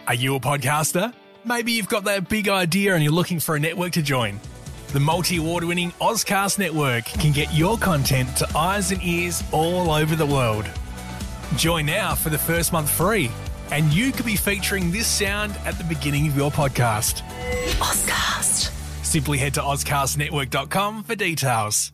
Are you a podcaster? Maybe you've got that big idea and you're looking for a network to join. The multi-award-winning Ozcast Network can get your content to eyes and ears all over the world. Join now for the first month free, and you could be featuring this sound at the beginning of your podcast. Ozcast. Simply head to ozcastnetwork.com for details.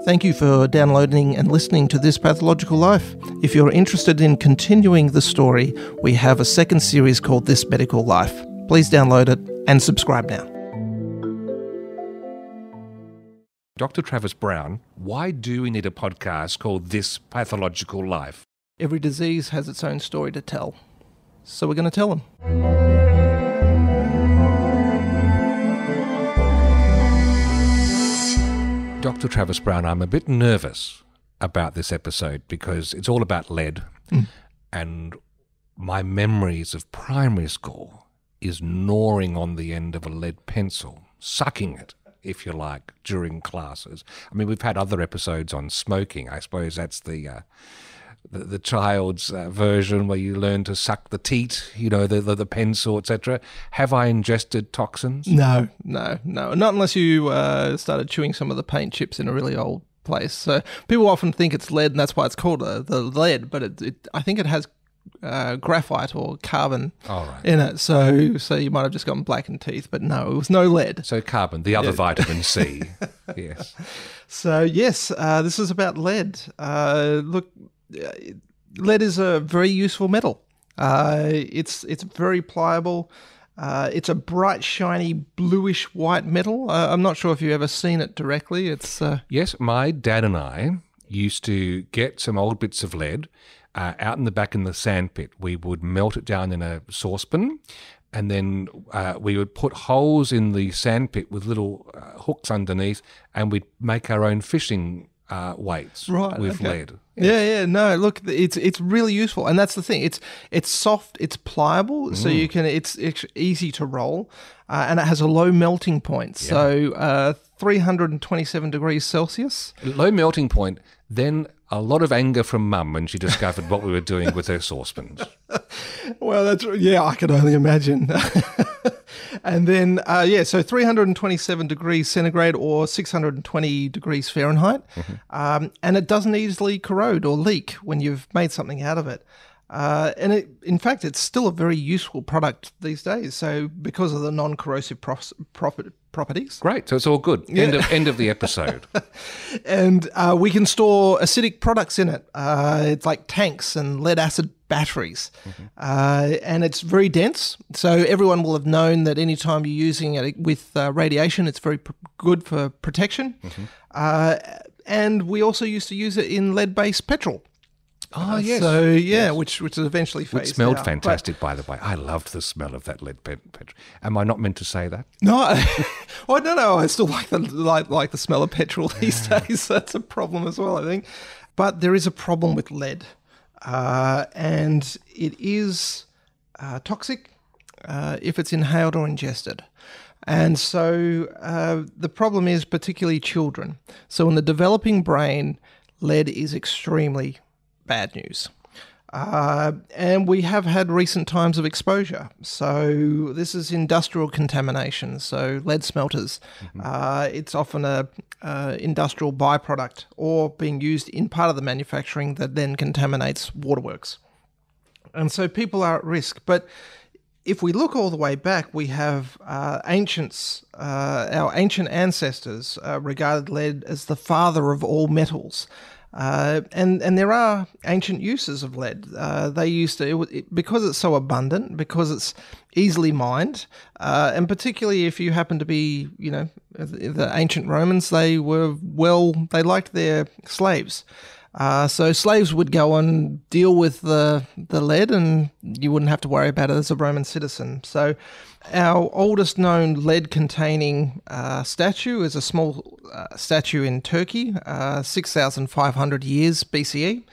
Thank you for downloading and listening to This Pathological Life. If you're interested in continuing the story, we have a second series called This Medical Life. Please download it and subscribe now. Dr. Travis Brown, why do we need a podcast called This Pathological Life? Every disease has its own story to tell, so we're going to tell them. Dr. Travis Brown, I'm a bit nervous about this episode because it's all about lead, and my memories of primary school is gnawing on the end of a lead pencil, sucking it, if you like, during classes. I mean, we've had other episodes on smoking. I suppose that's the child's version where you learn to suck the teat, you know, the pencil, etc. Have I ingested toxins? No. Not unless you started chewing some of the paint chips in a really old place. So people often think it's lead, and that's why it's called the lead, but I think it has graphite or carbon in it. So you might have just gotten blackened teeth, but no, it was no lead. So carbon, the other vitamin C. Yes. So yes, this is about lead. Look, lead is a very useful metal. It's very pliable. It's a bright, shiny, bluish white metal. I'm not sure if you've ever seen it directly. It's Yes, my dad and I used to get some old bits of lead out in the back in the sandpit. We would melt it down in a saucepan, and then we would put holes in the sandpit with little hooks underneath, and we'd make our own fishing weights with lead. Yeah. No, look, it's really useful, and that's the thing. It's soft, it's pliable, so you can. It's easy to roll, and it has a low melting point. Yeah. So 327 degrees Celsius. Low melting point. Then a lot of anger from Mum when she discovered what we were doing with her saucepans. Well, I could only imagine. And then, so 327 degrees centigrade or 620 degrees Fahrenheit. Mm-hmm. And it doesn't easily corrode or leak when you've made something out of it. And in fact, it's still a very useful product these days. So because of the non-corrosive properties. Great. So it's all good. Yeah. End of the episode. And we can store acidic products in it. It's like tanks and lead acid batteries. Mm-hmm. And it's very dense. So everyone will have known that anytime you're using it with radiation, it's very good for protection. Mm-hmm. And we also used to use it in lead-based petrol. Oh, yes. So, yes. which is eventually phased out. It smelled fantastic, by the way. I loved the smell of that lead petrol. Am I not meant to say that? No. No. I still like the smell of petrol these days. That's a problem as well, I think. But there is a problem with lead. And it is toxic if it's inhaled or ingested. And so the problem is particularly children. So in the developing brain, lead is extremely bad news. And we have had recent times of exposure. So this is industrial contamination, so lead smelters. Mm-hmm. It's often a industrial byproduct or being used in part of the manufacturing that then contaminates waterworks. And so people are at risk. But if we look all the way back, we have our ancient ancestors regarded lead as the father of all metals. And there are ancient uses of lead. They used to, because it's so abundant, because it's easily mined, and particularly if you happen to be, the ancient Romans, they liked their slaves. So slaves would go and deal with the lead, and you wouldn't have to worry about it as a Roman citizen. So our oldest known lead-containing statue is a small statue in Turkey, 6,500 years BCE.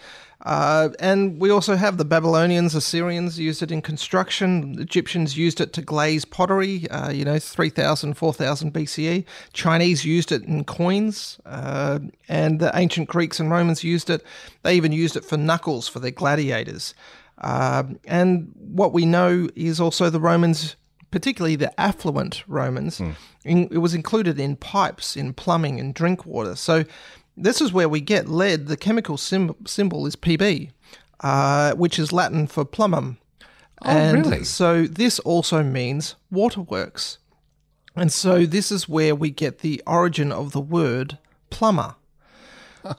And we also have the Babylonians, Assyrians used it in construction. Egyptians used it to glaze pottery, 3000, 4000 BCE. Chinese used it in coins, and the ancient Greeks and Romans used it. They even used it for knuckles for their gladiators. And what we know is also the Romans, particularly the affluent Romans, it was included in pipes, in plumbing, in drink water. So this is where we get lead. The chemical symbol is Pb, which is Latin for plumbum. Really? So this also means waterworks. And so this is where we get the origin of the word plumber.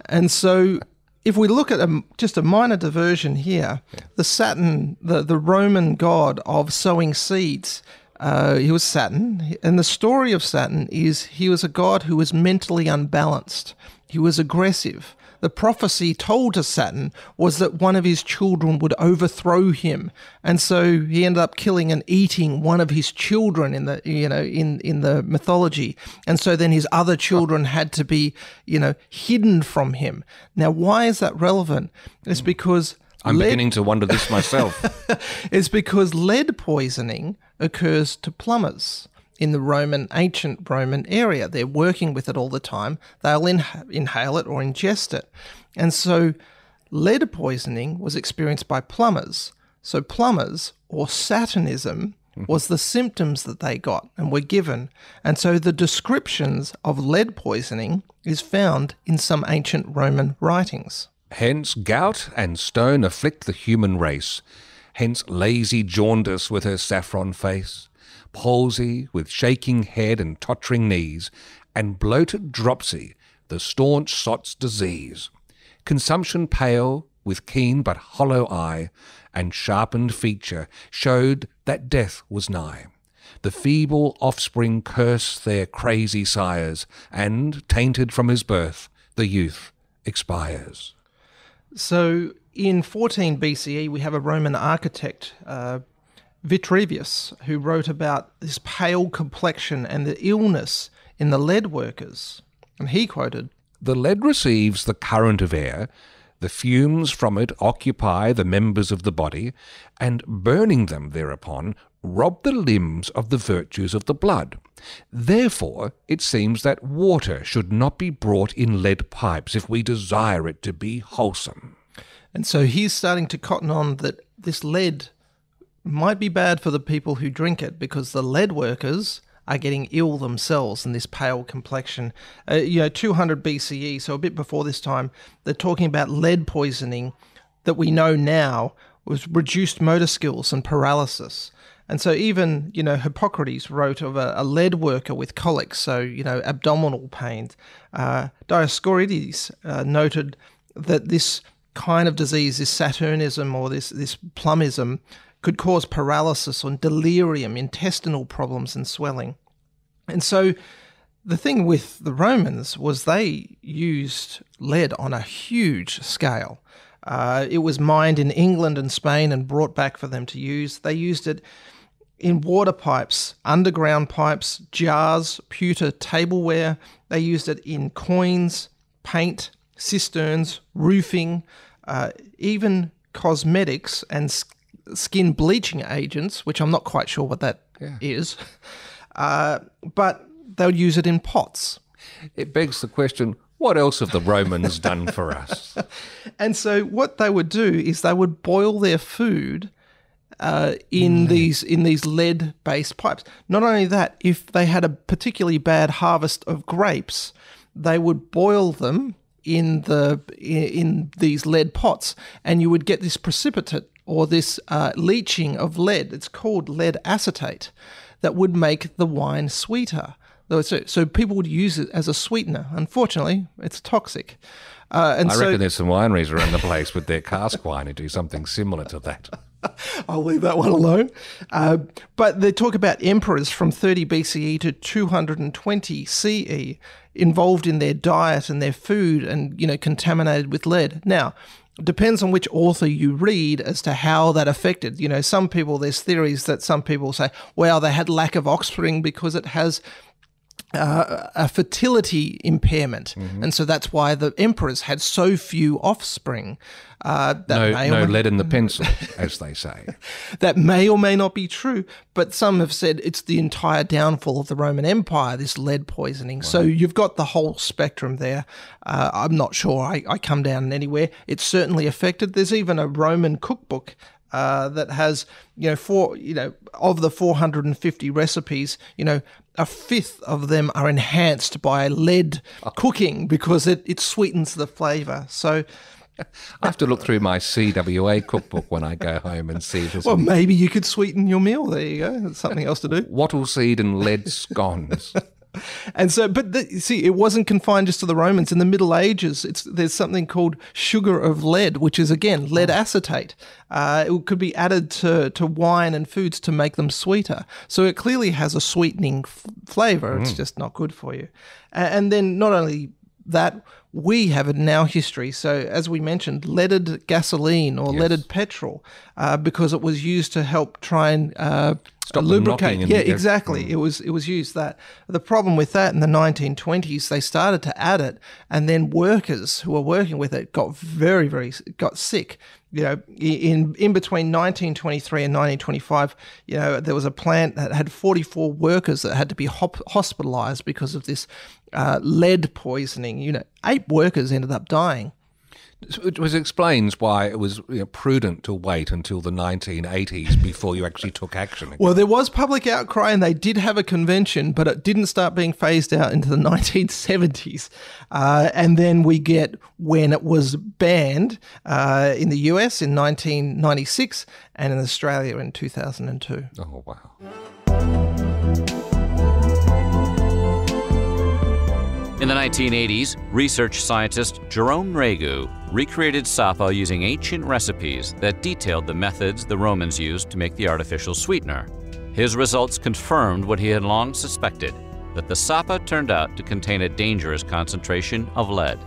And so if we look at just a minor diversion here, the Saturn, the Roman god of sowing seeds, he was Saturn. And the story of Saturn is he was a god who was mentally unbalanced. He was aggressive. The prophecy told to Saturn was that one of his children would overthrow him, and so he ended up killing and eating one of his children in the mythology. And so then his other children had to be hidden from him. Now, why is that relevant? It's because I'm beginning to wonder this myself. It's because lead poisoning occurs to plumbers in the ancient Roman area. They're working with it all the time. They'll inhale it or ingest it. And so lead poisoning was experienced by plumbers. So plumbers, or Saturnism, was the symptoms that they got and were given. And so the descriptions of lead poisoning is found in some ancient Roman writings. Hence gout and stone afflict the human race. Hence lazy jaundice with her saffron face, palsy with shaking head and tottering knees, and bloated dropsy, the staunch sot's disease. Consumption pale, with keen but hollow eye, and sharpened feature, showed that death was nigh. The feeble offspring curse their crazy sires, and, tainted from his birth, the youth expires. So in 14 BCE, we have a Roman architect, Vitruvius, who wrote about this pale complexion and the illness in the lead workers. And he quoted, "The lead receives the current of air, the fumes from it occupy the members of the body, and burning them thereupon, rob the limbs of the virtues of the blood. Therefore, it seems that water should not be brought in lead pipes if we desire it to be wholesome." And so he's starting to cotton on that this lead might be bad for the people who drink it, because the lead workers are getting ill themselves in this pale complexion. 200 BCE, so a bit before this time, they're talking about lead poisoning that we know now was reduced motor skills and paralysis. And so even, Hippocrates wrote of a lead worker with colic, so, abdominal pain. Dioscorides noted that this kind of disease, this Saturnism or this plumbism, could cause paralysis or delirium, intestinal problems and swelling. And so the thing with the Romans was they used lead on a huge scale. It was mined in England and Spain and brought back for them to use. They used it in water pipes, underground pipes, jars, pewter tableware. They used it in coins, paint, cisterns, roofing, even cosmetics and skin bleaching agents, which I'm not quite sure what that is. But they would use it in pots. It begs the question, what else have the Romans done for us? And so what they would do is they would boil their food in these lead-based pipes. Not only that, if they had a particularly bad harvest of grapes, they would boil them in these lead pots, and you would get this precipitate or this leaching of lead. It's called lead acetate, that would make the wine sweeter. So people would use it as a sweetener. Unfortunately, it's toxic. I reckon there's some wineries around the place with their cask wine who do something similar to that. I'll leave that one alone. But they talk about emperors from 30 BCE to 220 CE involved in their diet and their food and, contaminated with lead. Now, it depends on which author you read as to how that affected. Some people, there's theories that some people say, well, they had lack of offspring because it has a fertility impairment. And so that's why the emperors had so few offspring. No lead in the pencil, as they say. That may or may not be true, but some have said it's the entire downfall of the Roman Empire, this lead poisoning. Wow. So you've got the whole spectrum there. I'm not sure I come down anywhere. It's certainly affected. There's even a Roman cookbook that has, of the 450 recipes, a fifth of them are enhanced by lead cooking because it sweetens the flavour. So I have to look through my CWA cookbook when I go home and see if there's... Well, maybe you could sweeten your meal. There you go. That's something else to do. Wattle seed and lead scones. And so, see, it wasn't confined just to the Romans. In the Middle Ages, there's something called sugar of lead, which is, again, lead acetate. It could be added to wine and foods to make them sweeter. So it clearly has a sweetening flavour. It's just not good for you. And then not only that, we have it in our history. So as we mentioned, leaded gasoline or leaded petrol, because it was used to help try and stop lubricate. Yeah, the exactly. It was used that. The problem with that in the 1920s, they started to add it, and then workers who were working with it got got sick. In between 1923 and 1925, there was a plant that had 44 workers that had to be hospitalized because of this lead poisoning. 8 workers ended up dying. It explains why it was prudent to wait until the 1980s before you actually took action again. Well, there was public outcry and they did have a convention, but it didn't start being phased out into the 1970s. And then we get when it was banned in the US in 1996 and in Australia in 2002. Oh, wow. In the 1980s, research scientist Jerome Regu recreated sapa using ancient recipes that detailed the methods the Romans used to make the artificial sweetener. His results confirmed what he had long suspected, that the sapa turned out to contain a dangerous concentration of lead.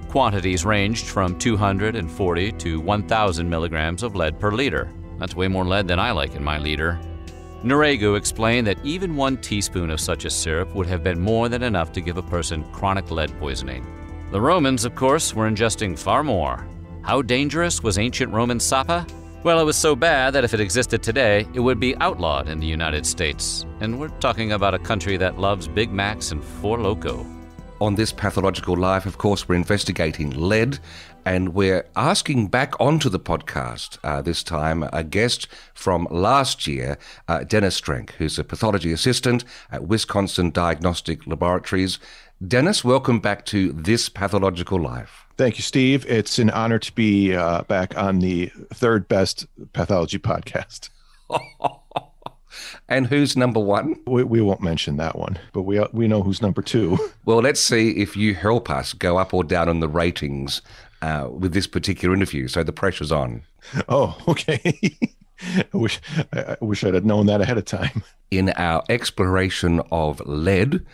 Quantities ranged from 240 to 1,000 milligrams of lead per liter. That's way more lead than I like in my liter. Naregu explained that even 1 teaspoon of such a syrup would have been more than enough to give a person chronic lead poisoning. The Romans, of course, were ingesting far more. How dangerous was ancient Roman sapa? Well, it was so bad that if it existed today, it would be outlawed in the United States. And we're talking about a country that loves Big Macs and Four Loko. On This Pathological Life, of course, we're investigating lead, and we're asking back onto the podcast, this time, a guest from last year, Dennis Strenk, who's a pathology assistant at Wisconsin Diagnostic Laboratories. Dennis, welcome back to This Pathological Life. Thank you, Steve. It's an honor to be back on the third best pathology podcast. And who's number 1? We won't mention that one, but we know who's number 2. Well, let's see if you help us go up or down on the ratings with this particular interview. So the pressure's on. Oh, okay. I wish I'd have known that ahead of time. In our exploration of lead,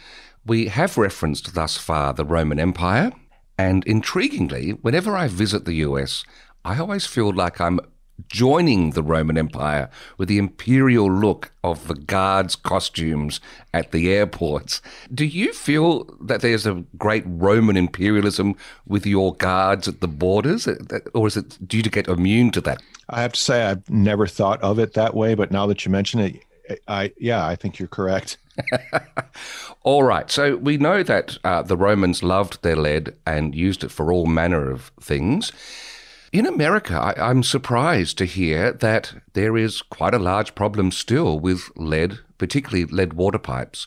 we have referenced thus far the Roman Empire. And intriguingly, whenever I visit the US, I always feel like I'm joining the Roman Empire with the imperial look of the guards' costumes at the airports. Do you feel that there's a great Roman imperialism with your guards at the borders, or is it due to get immune to that? I have to say I've never thought of it that way, but now that you mention it, I think you're correct. All right. So we know that the Romans loved their lead and used it for all manner of things. In America, I'm surprised to hear that there is quite a large problem still with lead, particularly lead water pipes.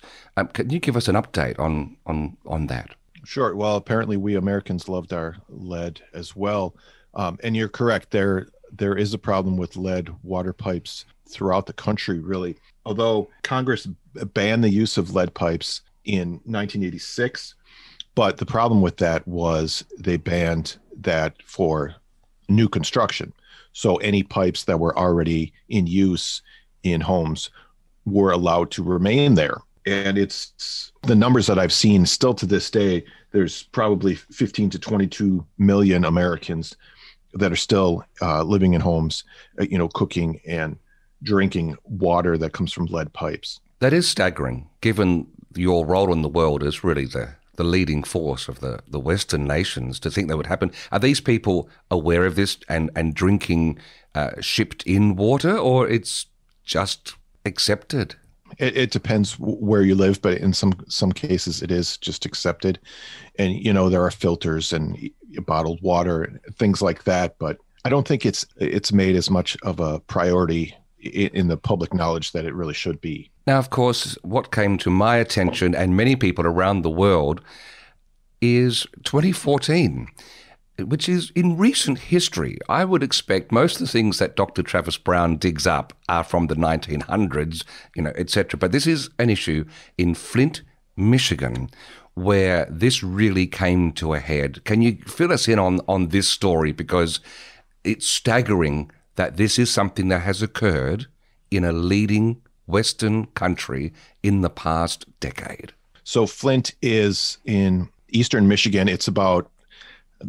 Can you give us an update on that? Sure. Well, apparently we Americans loved our lead as well. And you're correct. There is a problem with lead water pipes throughout the country, really. Although Congress banned the use of lead pipes in 1986, but the problem with that was they banned that for new construction. So any pipes that were already in use in homes were allowed to remain there. And it's the numbers that I've seen still to this day, there's probably 15 to 22 million Americans that are still living in homes, cooking and drinking water that comes from lead pipes. That is staggering, given your role in the world as really the leading force of the Western nations to think that would happen. Are these people aware of this and drinking shipped in water, or it's just accepted? It depends where you live, but in some cases it is just accepted. And, you know, there are filters and bottled water, things like that. But I don't think it's made as much of a priority in the public knowledge that it really should be. Now, of course, what came to my attention and many people around the world is 2014, which is in recent history. I would expect most of the things that Dr. Travis Brown digs up are from the 1900s, etc. But this is an issue in Flint, Michigan, where this really came to a head. Can you fill us in on this story? Because it's staggering that this is something that has occurred in a leading Western country in the past decade. So Flint is in eastern Michigan. It's about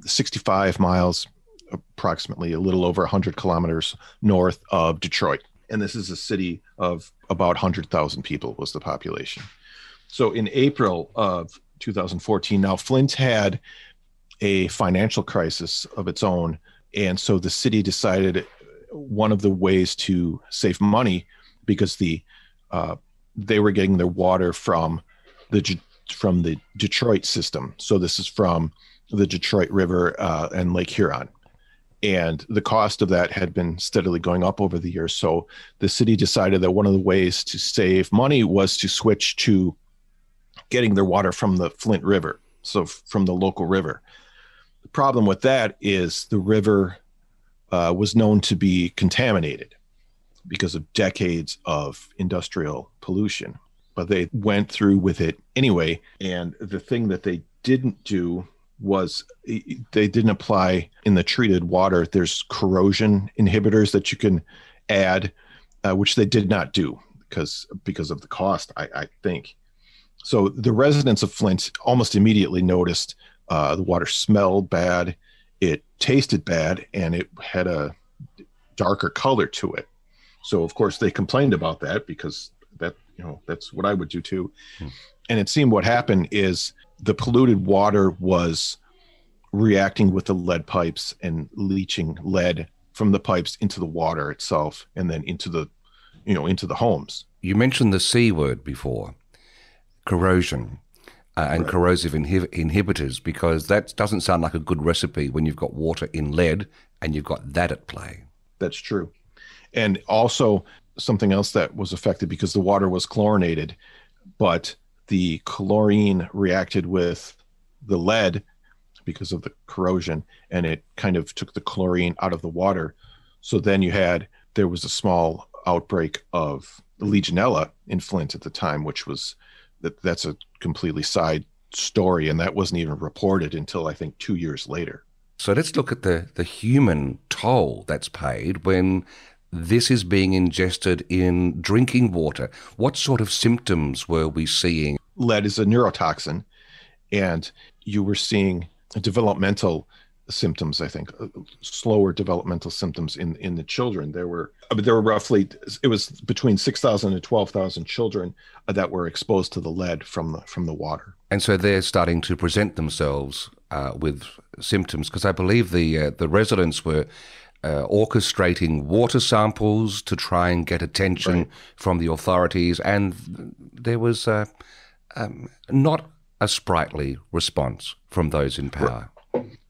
65 miles, approximately a little over 100 kilometers north of Detroit. And this is a city of about 100,000 people was the population. So in April of 2014, now Flint had a financial crisis of its own. And so the city decided one of the ways to save money, because they were getting their water from the Detroit system. So this is from the Detroit River and Lake Huron. And the cost of that had been steadily going up over the years. So the city decided that one of the ways to save money was to switch to getting their water from the Flint River, so from the local river. The problem with that is the river was known to be contaminated because of decades of industrial pollution. But they went through with it anyway. And the thing that they didn't do was they didn't apply in the treated water. There's corrosion inhibitors that you can add, which they did not do because of the cost, I think. So the residents of Flint almost immediately noticed the water smelled bad, it tasted bad, and it had a darker color to it. So of course they complained about that, because that's what I would do too. And it seemed what happened is the polluted water was reacting with the lead pipes and leaching lead from the pipes into the water itself, and then into the homes. You mentioned the C word before, corrosion. And right. Corrosive inhibitors, because that doesn't sound like a good recipe when you've got water in lead and you've got that at play. That's true. And also something else that was affected, because the water was chlorinated, but the chlorine reacted with the lead because of the corrosion, and it kind of took the chlorine out of the water. So then there was a small outbreak of Legionella in Flint at the time, which was that's a completely side story, and that wasn't even reported until I think 2 years later. So let's look at the human toll that's paid when this is being ingested in drinking water. What sort of symptoms were we seeing? Lead is a neurotoxin, and you were seeing developmental symptoms, I think, slower developmental symptoms in the children. There were roughly, it was between 6,000 and 12,000 children that were exposed to the lead from the water. And so they're starting to present themselves with symptoms, because I believe the residents were orchestrating water samples to try and get attention right. from the authorities, and there was not a sprightly response from those in power.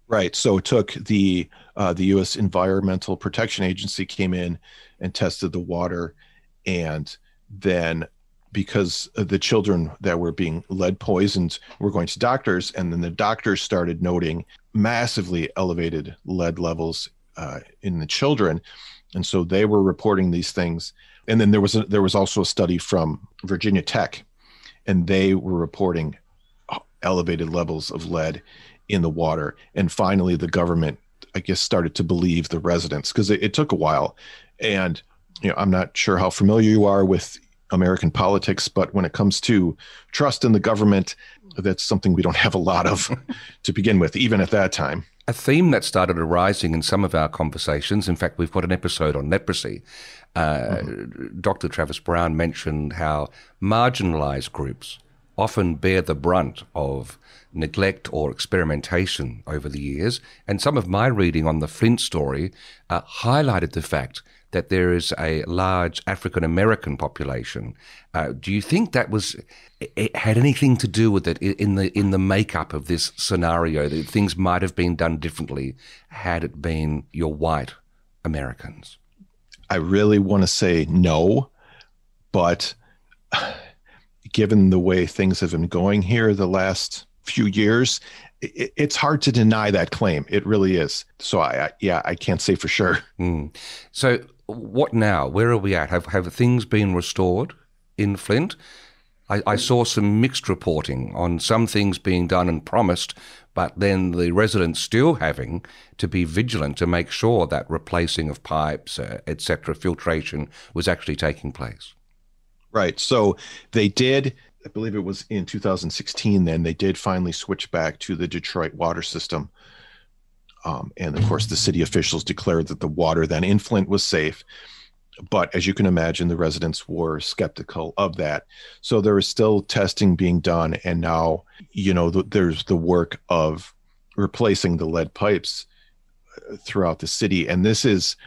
Right. So it took the U.S. Environmental Protection Agency came in and tested the water, and then because the children that were being lead poisoned were going to doctors, and then the doctors started noting massively elevated lead levels in the children, and so they were reporting these things. And then there was also a study from Virginia Tech, and they were reporting elevated levels of lead in the water. And finally, the government, I guess, started to believe the residents, because it took a while. And I'm not sure how familiar you are with American politics, but when it comes to trust in the government, that's something we don't have a lot of to begin with, even at that time. A theme that started arising in some of our conversations, in fact, we've got an episode on leprosy. Dr. Travis Brown mentioned how marginalized groups often bear the brunt of neglect or experimentation over the years. And some of my reading on the Flint story highlighted the fact that there is a large African-American population. Do you think that it had anything to do with it in the makeup of this scenario, that things might have been done differently had it been your white Americans? I really want to say no, but given the way things have been going here the last few years, it's hard to deny that claim. It really is. So I can't say for sure. So what now? Where are we at? Have things been restored in Flint? I saw some mixed reporting on some things being done and promised, but then the residents still having to be vigilant to make sure that replacing of pipes, etc., filtration was actually taking place. Right. So they did, I believe it was in 2016, then they did finally switch back to the Detroit water system. And of course, the city officials declared that the water then in Flint was safe. But as you can imagine, the residents were skeptical of that. So there is still testing being done. And now, there's the work of replacing the lead pipes throughout the city. And this is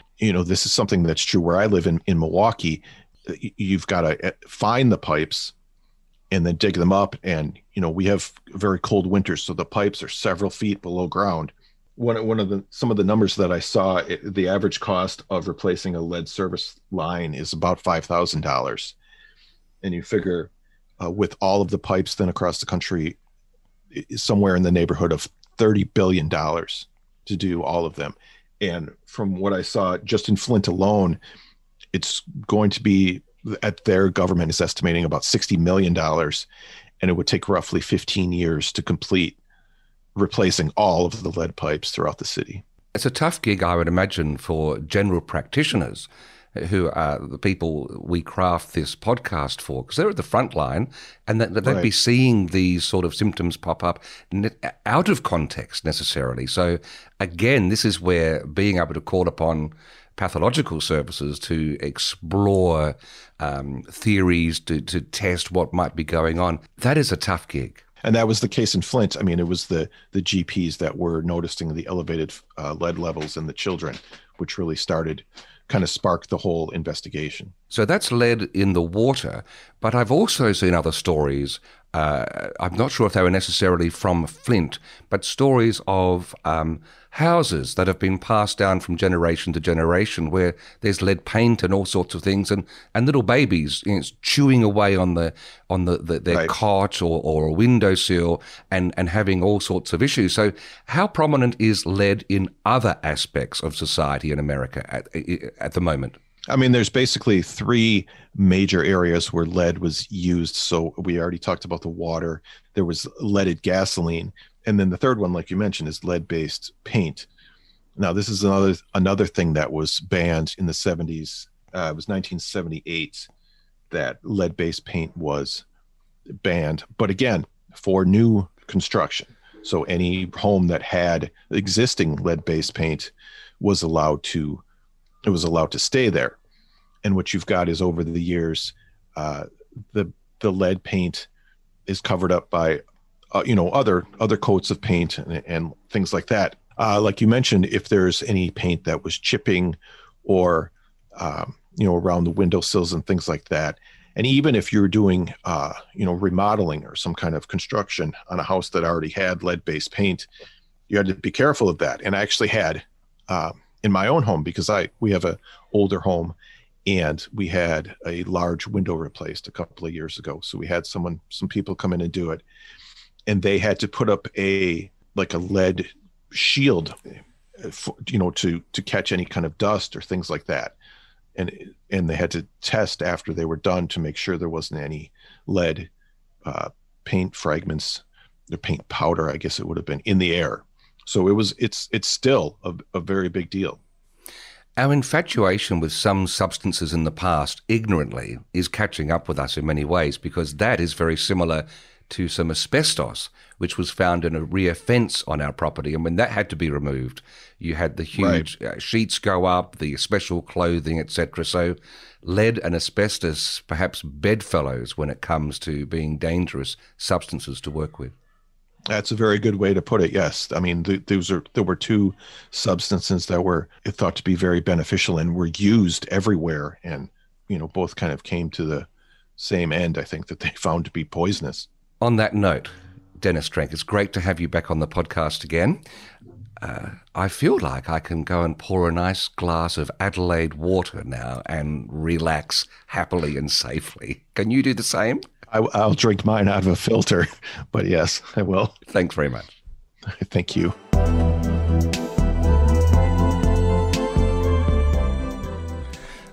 something that's true where I live in Milwaukee. You've got to find the pipes and then dig them up. And, we have very cold winters, so the pipes are several feet below ground. Some of the numbers that I saw, the average cost of replacing a lead service line is about $5,000. And you figure with all of the pipes then across the country, somewhere in the neighborhood of $30 billion to do all of them. And from what I saw just in Flint alone, it's going to be, at their government is estimating about $60 million. And it would take roughly 15 years to complete replacing all of the lead pipes throughout the city. It's a tough gig, I would imagine, for general practitioners who are the people we craft this podcast for, because they're at the front line and they'd be seeing these sort of symptoms pop up out of context necessarily. So again, this is where being able to call upon pathological services to explore theories, to test what might be going on, that is a tough gig. And that was the case in Flint. I mean, it was the GPs that were noticing the elevated lead levels in the children, which really sparked the whole investigation. So that's lead in the water. But I've also seen other stories. I'm not sure if they were necessarily from Flint, but stories of houses that have been passed down from generation to generation where there's lead paint and all sorts of things, and little babies chewing away on their right. cot or a windowsill and having all sorts of issues. So how prominent is lead in other aspects of society in America at the moment? I mean, there's basically three major areas where lead was used. So we already talked about the water. There was leaded gasoline. And then the third one, like you mentioned, is lead-based paint. Now, this is another thing that was banned in the 70s. It was 1978 that lead-based paint was banned. But again, for new construction. So any home that had existing lead-based paint was allowed to stay there. And what you've got is over the years, the lead paint is covered up by other coats of paint and things like that. Like you mentioned, if there's any paint that was chipping or around the windowsills and things like that, and even if you're doing remodeling or some kind of construction on a house that already had lead-based paint, you had to be careful of that. And I actually had in my own home, because we have a older home, and we had a large window replaced a couple of years ago. So we had some people come in and do it, and they had to put up a lead shield, to catch any kind of dust or things like that. And they had to test after they were done to make sure there wasn't any lead paint fragments, or paint powder, I guess it would have been, in the air. So it's still a very big deal. Our infatuation with some substances in the past, ignorantly, is catching up with us in many ways, because that is very similar to some asbestos, which was found in a rear fence on our property. And when that had to be removed, you had the huge sheets go up, the special clothing, etc. So lead and asbestos, perhaps bedfellows when it comes to being dangerous substances to work with. That's a very good way to put it. Yes. I mean, there were two substances that were thought to be very beneficial and were used everywhere. And, both kind of came to the same end, I think, that they found to be poisonous. On that note, Dennis Trenck, it's great to have you back on the podcast again. I feel like I can go and pour a nice glass of Adelaide water now and relax happily and safely. Can you do the same? I'll drink mine out of a filter, but yes, I will. Thanks very much. Thank you.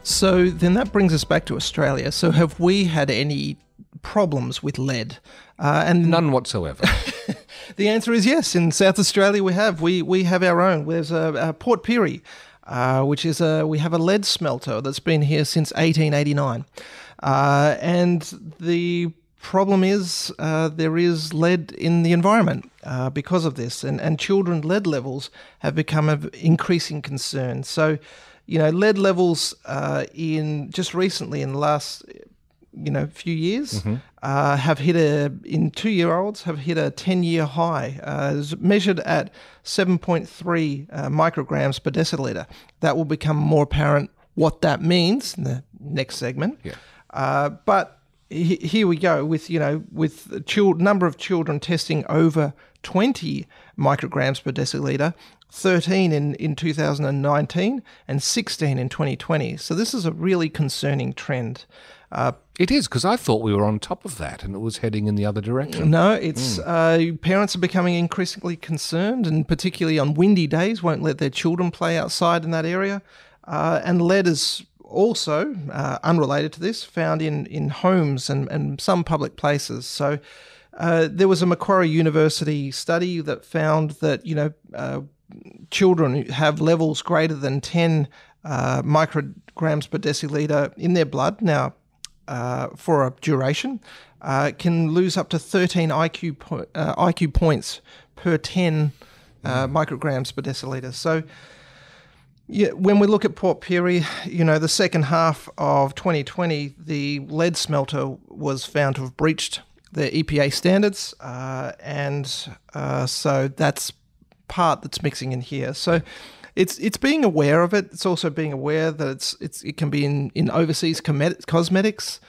So then that brings us back to Australia. So have we had any problems with lead? And none whatsoever. The answer is yes. In South Australia, we have. We have our own. There's a Port Pirie, which is we have a lead smelter that's been here since 1889. And the problem is there is lead in the environment because of this, and children's lead levels have become of increasing concern. So, lead levels in just recently in the last few years have hit in 2-year-olds have hit a 10-year high, measured at 7.3 micrograms per deciliter. That will become more apparent what that means in the next segment. Yeah. But here we go with number of children testing over 20 micrograms per deciliter, 13 in 2019 and 16 in 2020. So this is a really concerning trend. It is, because I thought we were on top of that and it was heading in the other direction. No, it's parents are becoming increasingly concerned, and particularly on windy days won't let their children play outside in that area. And lead is also, unrelated to this, found in homes and some public places. So there was a Macquarie University study that found that, children who have levels greater than 10 micrograms per deciliter in their blood now for a duration can lose up to 13 IQ points per 10 micrograms per deciliter. So yeah, when we look at Port Pirie, the second half of 2020, the lead smelter was found to have breached the EPA standards, and so that's part that's mixing in here. So it's being aware of it. It's also being aware that it can be in overseas cosmetics.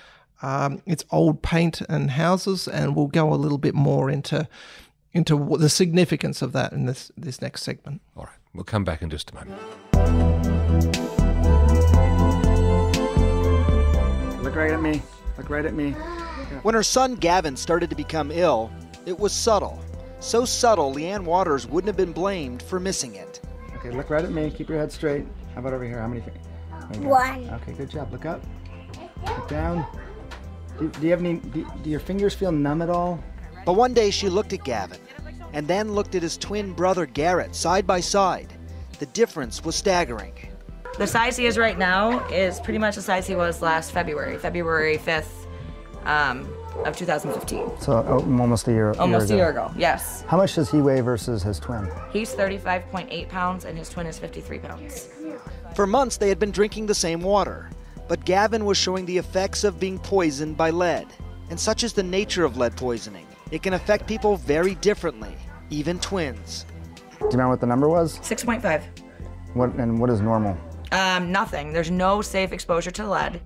It's old paint and houses, and we'll go a little bit more into the significance of that in this next segment. All right, we'll come back in just a moment. Look right at me. Look right at me. When her son Gavin started to become ill, it was subtle. So subtle, Leanne Waters wouldn't have been blamed for missing it. Okay, look right at me. Keep your head straight. How about over here? How many fingers? One. Okay, good job. Look up. Look down. Do you have any? Do your fingers feel numb at all? But one day she looked at Gavin, and then looked at his twin brother Garrett side by side. The difference was staggering. The size he is right now is pretty much the size he was last February 5th of 2015. So almost a year. Almost a year ago, yes. How much does he weigh versus his twin? He's 35.8 pounds and his twin is 53 pounds. For months they had been drinking the same water, but Gavin was showing the effects of being poisoned by lead. And such is the nature of lead poisoning. It can affect people very differently, even twins. Do you remember what the number was? 6.5. What is normal? Nothing. There's no safe exposure to lead.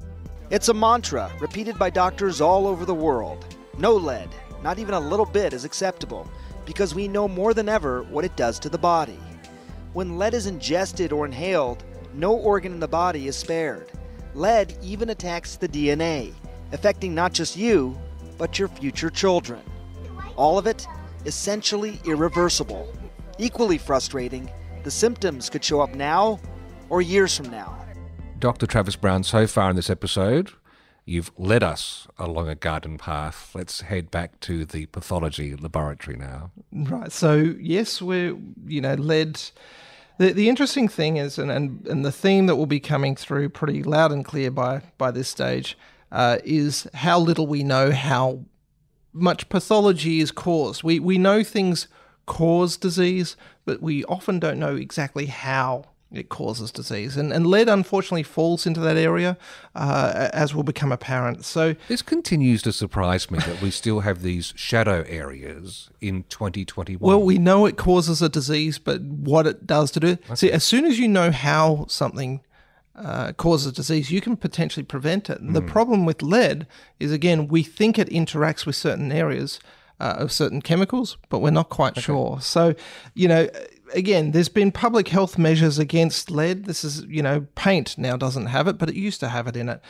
It's a mantra repeated by doctors all over the world. No lead, not even a little bit, is acceptable, because we know more than ever what it does to the body. When lead is ingested or inhaled, no organ in the body is spared. Lead even attacks the DNA, affecting not just you, but your future children. All of it essentially irreversible. Equally frustrating, the symptoms could show up now or years from now. Dr. Travis Brown, so far in this episode, you've led us along a garden path. Let's head back to the pathology laboratory now. Right. So yes, we're lead. The interesting thing is, and the theme that will be coming through pretty loud and clear by this stage, is how little we know how much pathology is caused. We know things cause disease, but we often don't know exactly how it causes disease. And lead, unfortunately, falls into that area, as will become apparent. So this continues to surprise me that we still have these shadow areas in 2021. Well, we know it causes a disease, but what it does to do... Okay. See, as soon as you know how something causes disease, you can potentially prevent it. The problem with lead is, again, we think it interacts with certain areas of certain chemicals, but we're not quite sure. So, again, there's been public health measures against lead. This is, paint now doesn't have it, but it used to have it in it.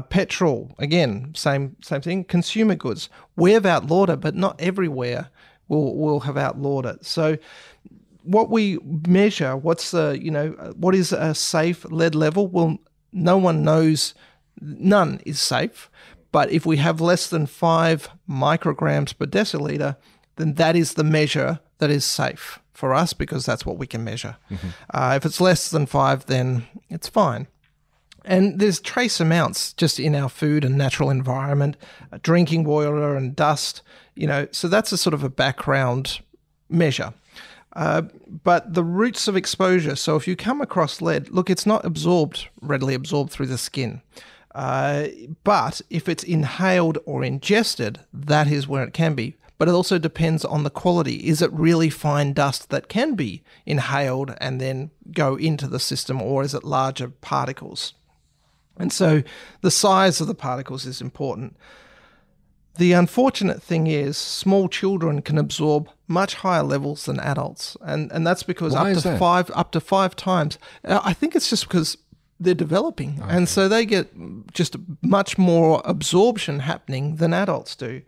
Petrol, again, same thing. Consumer goods, we've outlawed it, but not everywhere will have outlawed it. So what we measure, what is a safe lead level? Well, no one knows. None is safe. But if we have less than 5 micrograms per deciliter, then that is the measure that is safe for us, because that's what we can measure. If it's less than 5, then it's fine. And there's trace amounts just in our food and natural environment, drinking water and dust, so that's a sort of a background measure. But the routes of exposure, so if you come across lead, look, it's not readily absorbed through the skin. But if it's inhaled or ingested, that is where it can be. But it also depends on the quality. Is it really fine dust that can be inhaled and then go into the system, or is it larger particles? And so the size of the particles is important. The unfortunate thing is small children can absorb much higher levels than adults. And that's because up to 5 times. I think it's just because they're developing. Okay. And so they get just much more absorption happening than adults do.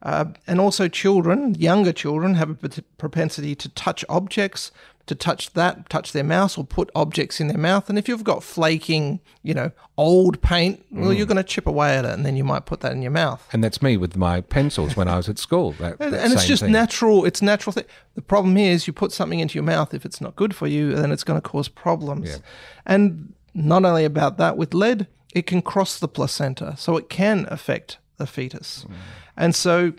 And also younger children have a propensity to touch objects, to touch their mouth or put objects in their mouth. And if you've got flaking, old paint, well, you're going to chip away at it, and then you might put that in your mouth. And that's me with my pencils when I was at school. And it's just natural. It's natural thing. The problem is you put something into your mouth, if it's not good for you, then it's going to cause problems. Yeah. And not only about that, with lead, it can cross the placenta, so it can affect the fetus. And so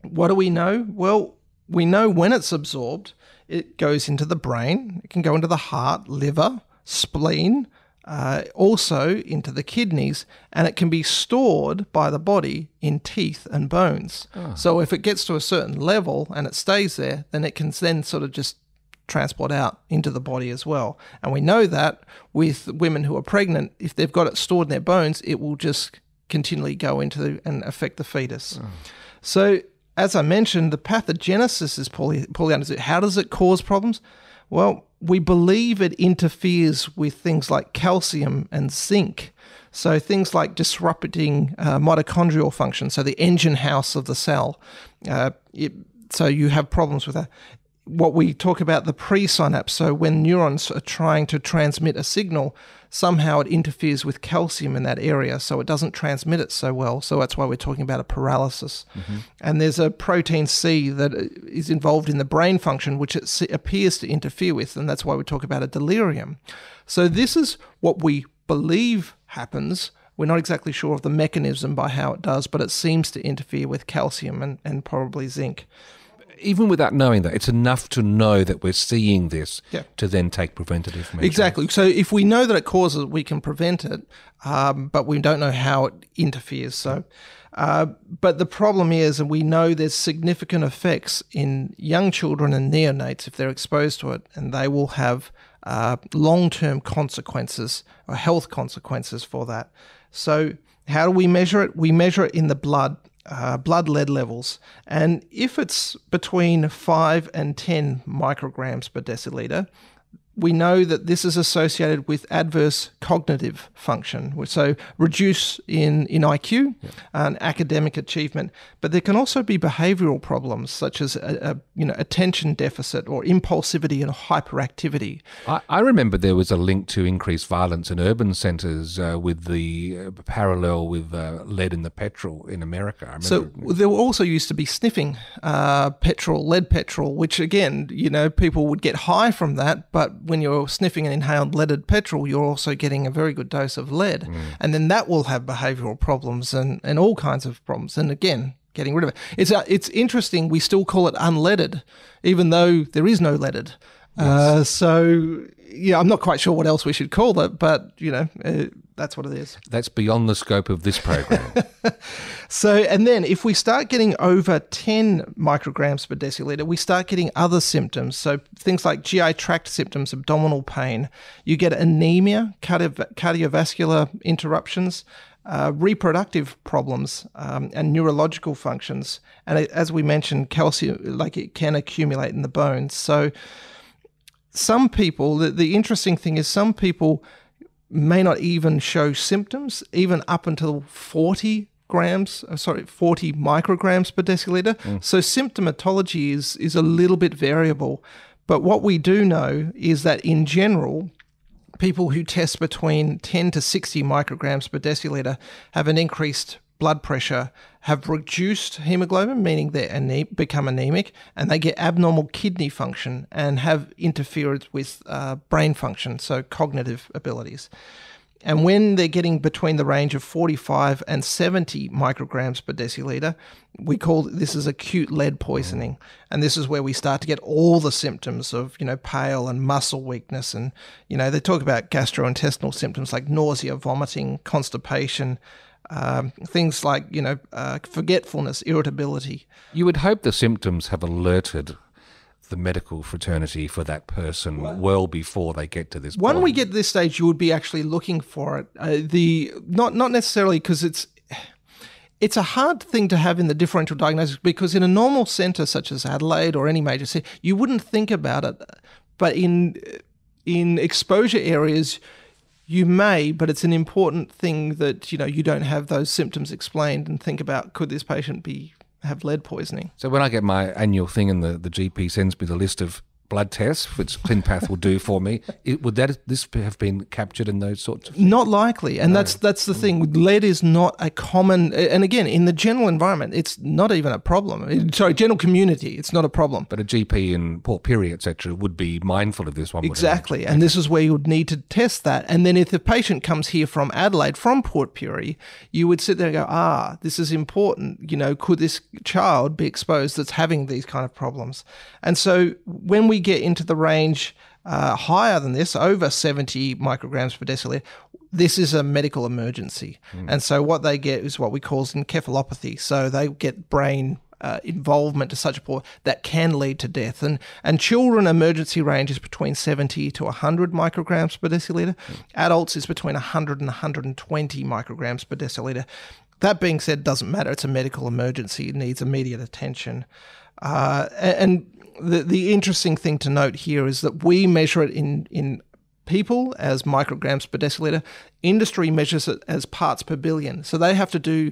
what do we know? Well, we know when it's absorbed, it goes into the brain, it can go into the heart, liver, spleen, also into the kidneys, and it can be stored by the body in teeth and bones. So if it gets to a certain level and it stays there, then it can then sort of just transport out into the body as well. And we know that with women who are pregnant, if they've got it stored in their bones, it will just continually go into and affect the fetus. So as I mentioned, the pathogenesis is poorly understood. How does it cause problems? Well, we believe it interferes with things like calcium and zinc. So things like disrupting mitochondrial function, so the engine house of the cell. So you have problems with that. What we talk about, the presynapse, so when neurons are trying to transmit a signal, somehow it interferes with calcium in that area, so it doesn't transmit it so well. So that's why we're talking about a paralysis. And there's a protein C that is involved in the brain function, which it appears to interfere with, and that's why we talk about a delirium. So this is what we believe happens. We're not exactly sure of the mechanism by how it does, but it seems to interfere with calcium and probably zinc. Even without knowing that, it's enough to know that we're seeing this to then take preventative measures. Exactly. So if we know that it causes it, we can prevent it, but we don't know how it interferes. So, but the problem is, and we know there's significant effects in young children and neonates if they're exposed to it, and they will have long-term consequences or health consequences for that. So how do we measure it? We measure it in the blood lead levels. And if it's between 5 and 10 micrograms per deciliter, we know that this is associated with adverse cognitive function, so reduce in IQ and academic achievement. But there can also be behavioral problems such as attention deficit or impulsivity and hyperactivity. I remember there was a link to increased violence in urban centres with the parallel with lead in the petrol in America. So there also used to be sniffing lead petrol, which again, people would get high from that, but when you're sniffing an inhaled leaded petrol, you're also getting a very good dose of lead. And then that will have behavioural problems and all kinds of problems. And again, getting rid of it. It's interesting. We still call it unleaded, even though there is no leaded. Yes. So yeah, I'm not quite sure what else we should call it, but that's what it is. That's beyond the scope of this program. So, and then if we start getting over 10 micrograms per deciliter, we start getting other symptoms. So things like GI tract symptoms, abdominal pain. You get anemia, cardiovascular interruptions, reproductive problems, and neurological functions. And as we mentioned, calcium, like it can accumulate in the bones. So some people, the interesting thing is some people may not even show symptoms, even up until 40 micrograms per deciliter. So symptomatology is a little bit variable. But what we do know is that in general, people who test between 10 to 60 micrograms per deciliter have an increased blood pressure, have reduced hemoglobin, meaning they become anemic, and they get abnormal kidney function and have interfered with brain function, so cognitive abilities. And when they're getting between the range of 45 and 70 micrograms per deciliter, we call this is acute lead poisoning. And this is where we start to get all the symptoms of, pale and muscle weakness. And, they talk about gastrointestinal symptoms like nausea, vomiting, constipation, things like, forgetfulness, irritability. You would hope the symptoms have alerted the medical fraternity for that person well before they get to this point. When we get to this stage, you would be actually looking for it. Not necessarily because it's a hard thing to have in the differential diagnosis, because in a normal centre such as Adelaide or any major city, you wouldn't think about it. But in exposure areas, you may, but it's an important thing that you don't have those symptoms explained and think about, could this patient have lead poisoning? So when I get my annual thing and the GP sends me the list of blood tests, which ClinPath will do for me, would this have been captured in those sorts of things? Not likely, and that's the thing. Lead is not a common, and again, in the general environment, it's not even a problem. Sorry, general community, it's not a problem. But a GP in Port Pirie, etc., would be mindful of this one. Exactly, and this is where you would need to test that. And then if the patient comes here from Adelaide, from Port Pirie, you would sit there and go, this is important. Could this child be exposed that's having these kind of problems? And so when we get into the range higher than this, over 70 micrograms per deciliter, this is a medical emergency. And so what they get is what we call encephalopathy. So they get brain involvement to such a point that can lead to death. And children emergency range is between 70 to 100 micrograms per deciliter. Adults is between 100 and 120 micrograms per deciliter. That being said, doesn't matter. It's a medical emergency. It needs immediate attention. And the interesting thing to note here is that we measure it in people as micrograms per deciliter. Industry measures it as parts per billion. So they have to do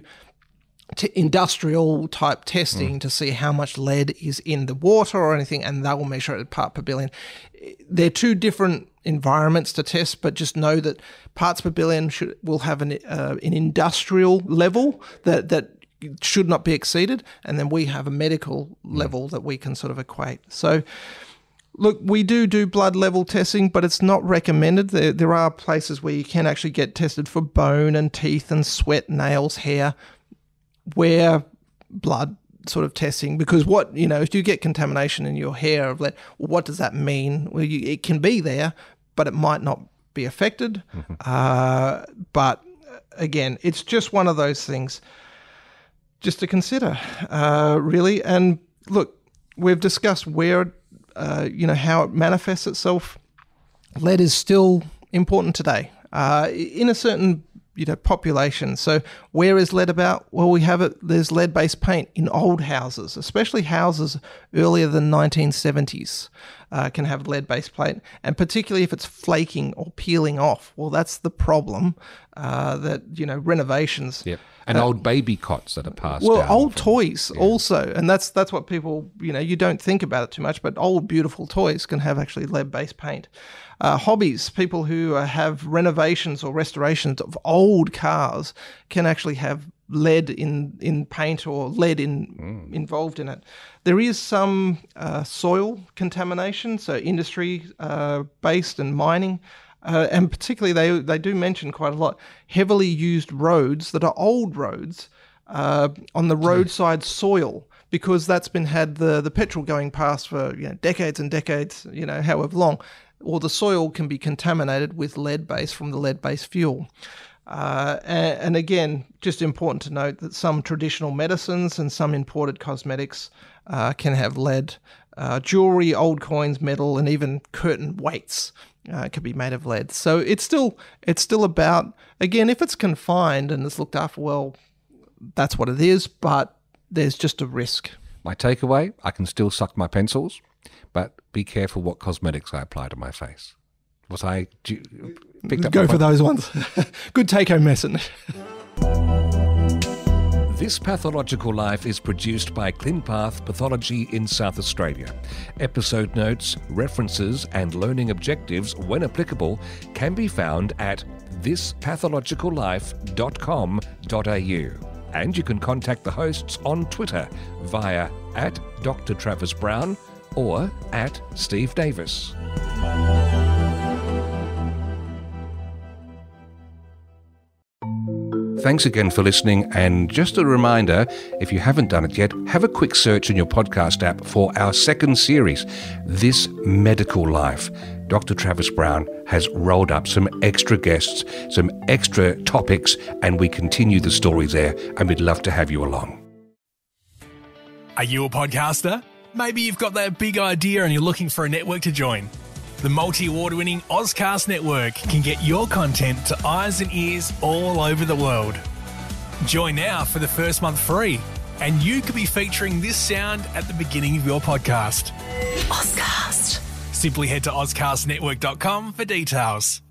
industrial type testing to see how much lead is in the water or anything, and they will measure it at part per billion. They're two different environments to test, but just know that parts per billion will have an industrial level that should not be exceeded, and then we have a medical level that we can sort of equate. So look, we do blood level testing, but it's not recommended. There are places where you can actually get tested for bone and teeth and sweat, nails, hair, where blood sort of testing, because if you get contamination in your hair of lead, what does that mean? Well, it can be there, but it might not be affected. But again, it's just one of those things just to consider, really. And look, we've discussed where, how it manifests itself. Lead is still important today in a certain, population. So where is lead about? Well, we have it. There's lead-based paint in old houses, especially houses earlier than 1970s. Can have lead-based paint, and particularly if it's flaking or peeling off. Well, that's the problem. That renovations. Yep. And old baby cots that are passed down. Well, old toys also, and that's what people you don't think about it too much, but old beautiful toys can have actually lead-based paint. Hobbies, people who have renovations or restorations of old cars can actually have lead in paint or lead involved in it. There is some soil contamination, so industry based and mining. And particularly they do mention quite a lot, heavily used roads that are old roads on the roadside soil, because that's been had the petrol going past for decades and decades, however long, or the soil can be contaminated with lead-based from the lead-based fuel. And again, just important to note that some traditional medicines and some imported cosmetics can have lead. Jewelry, old coins, metal, and even curtain weights can be made of lead. So it's still about, again, if it's confined and it's looked after well, that's what it is, but there's just a risk. My takeaway, I can still suck my pencils, but be careful what cosmetics I apply to my face. Go for those ones. Good take-home message. This Pathological Life is produced by ClinPath Pathology in South Australia. Episode notes, references and learning objectives, when applicable, can be found at thispathologicallife.com.au. And you can contact the hosts on Twitter via @Dr. Travis Brown or @Steve Davis. Thanks again for listening, and just a reminder, if you haven't done it yet, have a quick search in your podcast app for our second series, This Medical Life. Dr. Travis Brown has rolled up some extra guests, some extra topics, and we continue the story there, and we'd love to have you along. Are you a podcaster? Maybe you've got that big idea and you're looking for a network to join. The multi-award-winning Ozcast Network can get your content to eyes and ears all over the world. Join now for the first month free, and you could be featuring this sound at the beginning of your podcast. Ozcast. Simply head to ozcastnetwork.com for details.